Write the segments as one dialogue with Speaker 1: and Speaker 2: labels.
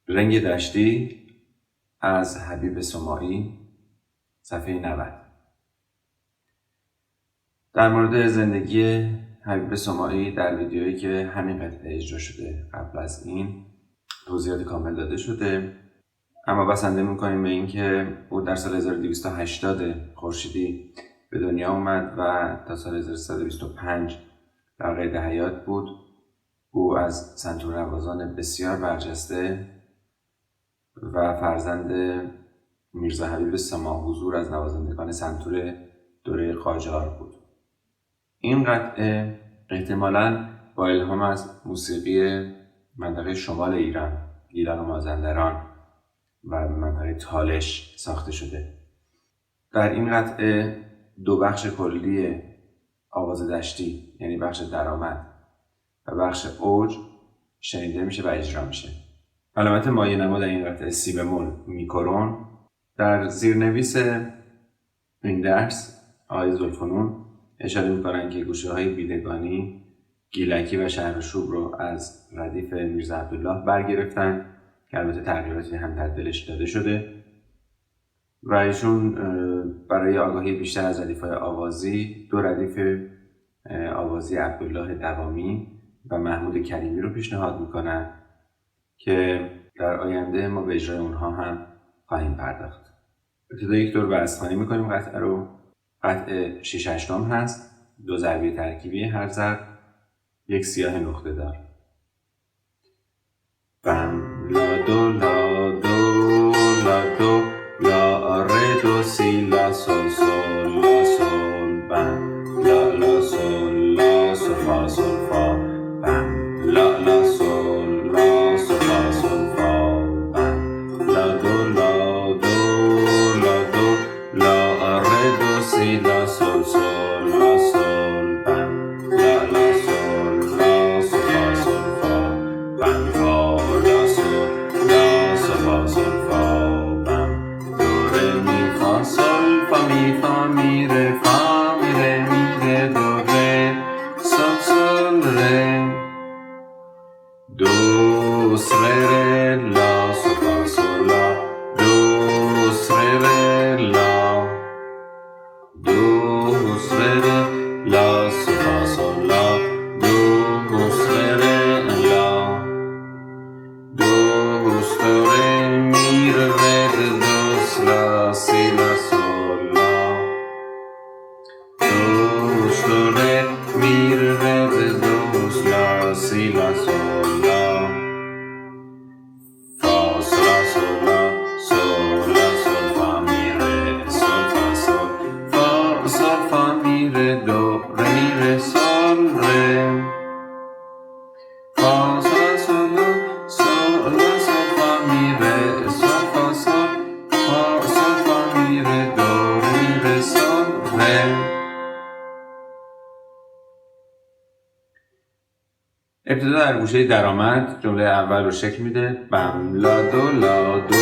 Speaker 1: رنگ دشتی از حبیب سماعی، صفحه 90. در مورد زندگی حبیب سماعی در ویدیویی که همین قطعه اجرا شده قبل از این توضیحات کامل داده شده، اما بسنده می‌کنیم به این که او در سال 1280 خورشیدی به دنیا اومد و تا سال 1325 در قید حیات بود. او از سنتور نوازان بسیار برجسته و فرزند میرزا حبیب سماع حضور از نوازندگان سنتور دوره قاجار بود. این قطعه احتمالاً با الهام از موسیقی منطقه شمال ایران، گیلان و مازندران و منطقه تالش ساخته شده. در این قطعه دو بخش کلی آواز دشتی، یعنی بخش درآمد و بخش اوج، شنیده میشه و اجرا میشه. علامت مایه نما در این قطعه سی بمول میکرون. در زیرنویس این درس آقای ذوالفنون اشاره میکنن که گوشه های بیدگانی، گیلکی و شهرشوب رو از ردیف میرزا عبدالله برگرفتن که البته تغییراتی هم در دلش داده شده و ایشون برای آگاهی بیشتر از ردیف‌های آوازی دو ردیف آوازی عبدالله دوامی و محمود کریمی رو پیشنهاد میکنن که در آینده ما به اجرای اونها هم خواهیم پرداخت. ابتدا یک دور بستخوانی میکنیم قطعه رو. قطعه 6/8 هست، 2 ضربه ترکیبی هر ضرب، یک سیاه نقطه دار. بم لا دو لا دو لا دو لا ره دو سی لا سول سول لا سول بم لا لا سول لا سول فا سول فا بم لا لا سول لا سول فا سول فا بم لا دو لا دو لا دو لا ره دو سی لا سول سول لا سول بم لا لا سول لا سول فا سول فا بم فا لا سول لا سول فا سول فا بم دو ره می فا سول فا می فا می ره فا می ره می ره دو ره سول سول ره دو سره ره لا سول فا سول لا دو سره ره لا دو سره ره لا سول فا سول لا دو سره ره لا دو سره می ره دو لا سی لا سول لا دو سره می ره دو لا سی لا سول لا فا سول لا سول لا سول لا سول فا می ره سول فا سول فا سول فا می ره دو ره می ره سول ره فا سول لا سول لا سول لا سول فا می ره سول فا سول فا سول فا می ره دو ره می ره سول ره. ابتدا در گوشه درآمد جمله اول رو شکل میده. بم لا دو لا دو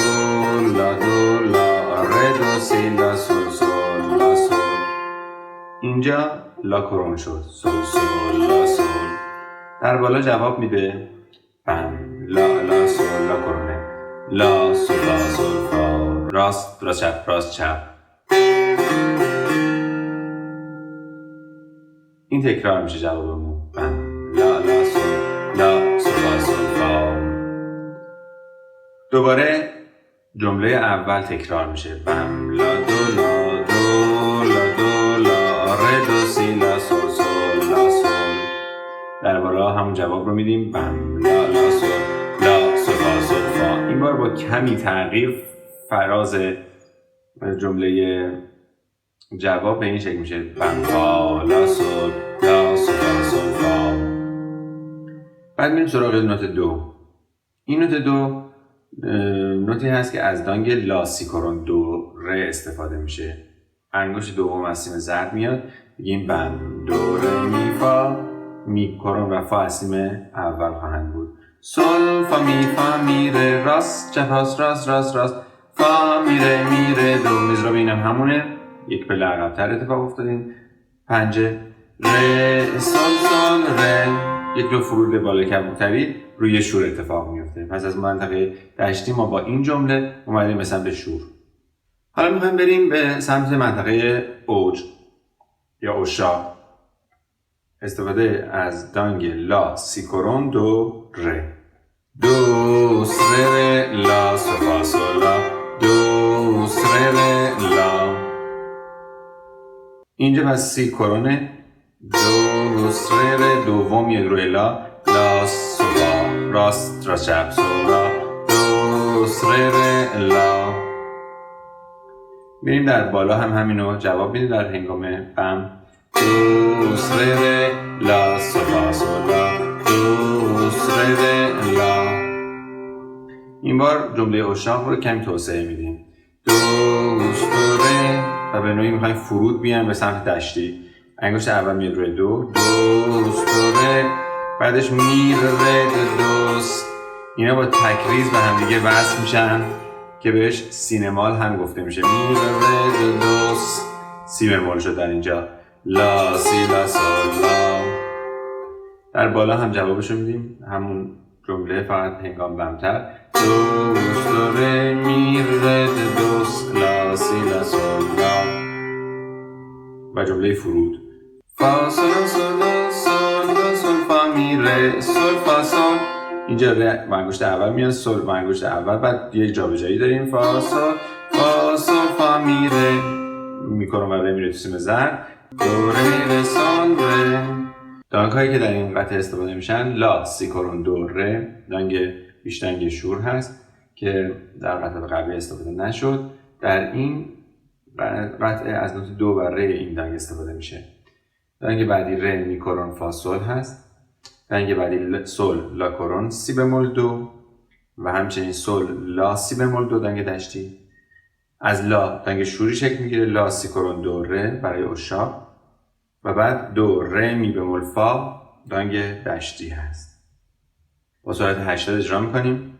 Speaker 1: لا دو لا ره دو سی لا سول سول لا سول. اینجا لا کرون شد، سول سول لا سول. در بالا جواب میده بم لا لا سول لا کرونه لا سول لا سول فا راست راست چپ راست چپ. این تکرار میشه جوابمون. بم لا لا سول لا سول لا سول فا. دوباره جمله اول تکرار میشه. بم لا دو لا دو لا دو لا ره دو سی لا سول سول لا سول. در بالا همون جواب رو میدیم. بم لا لا سول لا سول فا سول فا. این بار با کمی تغییر فراز جمله جواب به این شکل میشه. بم فا لا سول لا سول فا سول فا. بعد میریم سراغ نوت دو. این نوت دو نوتی هست که از دانگ لا سی کرون دو ره استفاده میشه. انگشت دوم از سیم زرد میاد. بگیم بم دو ره می فا می کرون و فا از سیم اول خواهند بود. سول فا می ره راست چپ راست راست راست راست فا می ره دو. میز رو بینم همونه، یک پله عقب‌تر اتفاق افتادیم. پنجه ره سول سول ره یک دو فرود بالا کبوتری روی شور اتفاق میفته. پس از منطقه دشتی ما با این جمله اومدیم به سمت شور. حالا میخوایم بریم به سمت منطقه اوج یا اوشا. استفاده از دانگ لا سی کرون دو ره. دو سه ره لا سو فا سول لا. دو سه ره لا. اینجا پس سی کرونه. دو سه ره دوم یک روی لا. لا سو فا راست راست چپ سول لا. دو سه ره لا. میریم در بالا هم همینو جواب میدیم در هنگام بم. دو سه ره لا سو فا سول لا. دو سه ره لا. این بار جمله اوشاق رو کمی توسعه میدیم. دو سه ره و به نوعی میخوایم فرود بیان به سمت دشتی. انگشت اول میاد روی دو. دو سه ره بعدش می ره دوست. اینا با تکریز به هم دیگه وصل میشن که بهش سینمال هم گفته میشه. می ره دوست. سی بمول شد در اینجا. لا سی لا سول لا. در بالا هم جوابشو میدیم همون جمله فقط هنگام بمتر. دو سه ره می ره دوست لا سی لا سول لا. و جمله فرود فا سول سول سول سول فا می ره سول فا سول. اینجا ره با انگشت اول میاد، سول با انگشت اول، بعد یک جابجایی داریم. فا سول فا می ره میکنم و ره میره تو سیم زر. دو ره ره سول ره. دانگ هایی که در این قطعه استفاده میشن لا سی کرون دو ره. دانگ بیشتنگ شور هست که در قطعه قبلی استفاده نشد. در این قطعه از نوت دو و ره این دانگ استفاده میشه. دانگ بعدی ره می کرون فا سول هست. دانگ بعدی سول لا کرون سی بمول دو و همچنین سول لا سی بمول دو دانگ دشتی. از لا دانگ شوری شکل میگیره. لا سی کرون دو ره برای اوشا و بعد دو ره می بمول فا دانگ دشتی هست. با سرعت 80 اجرا میکنیم.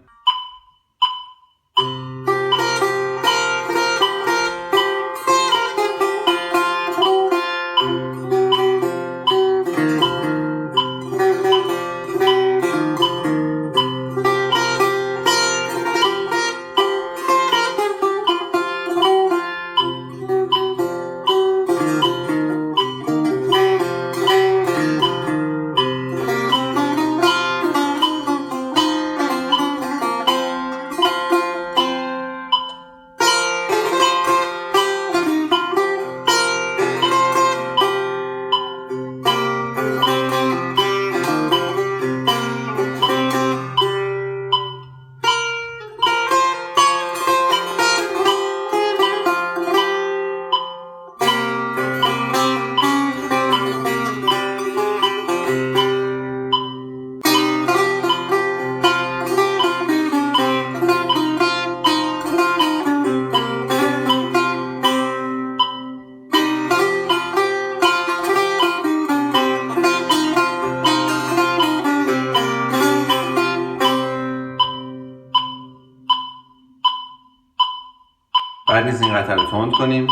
Speaker 1: بعد نیز این قطعه رو تند کنیم.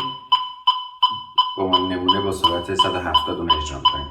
Speaker 1: با نمونه با سرعت 170 اجرا کنیم.